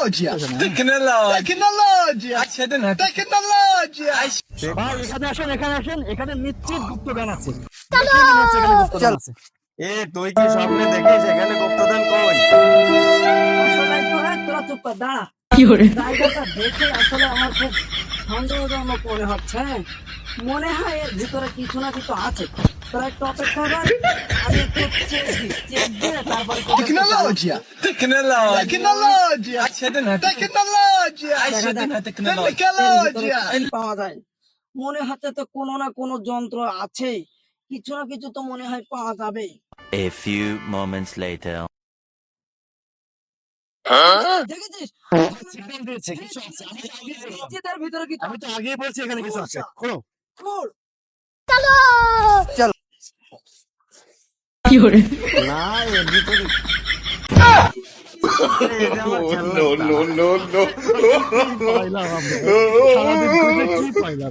Tecnologia! Tecnologia! Tecnologia! ভাই এখানে আসেন, এখানে নিশ্চিত গুপ্তধন আছে। দেখে মনে হচ্ছে এখানে গুপ্তধন আছে। এ তুই কি স্বপ্নে দেখিস এখানে গুপ্তধন কই? আসলে তোরা চুপ কর, দাঁড়া। জায়গাটা দেখে আসলে আমার খুব সন্দেহজনক মনে হচ্ছে। মনে হয় এর ভিতরে কিছু না কিছু আছে। তোরা একটু অপেক্ষা কর, আমি একটু চেক দিয়ে তারপরে তোদেরকে জানাচ্ছি। Tecnologia! Tecnologia! Tecnologia! এর ভিতরে Tecnologia! কি পাওয়া যায়? মনে হচ্ছে তো কোনো না কোনো যন্ত্র আছে, কিছু না কিছু তো মনে হয় পাওয়া যাবে। A few moments later. দেখেছিস সিগন্যাল দিয়েছে কিছু আছে। নিজেদের ভিতরে কিছু আমি তো আগেই বলছি এখানে কিছু আছে। খোলো। খোল। না এর ভিতরে no, no, no, no. পাইলাম আমরা। সারাদিন খুঁজে কি পাইলাম?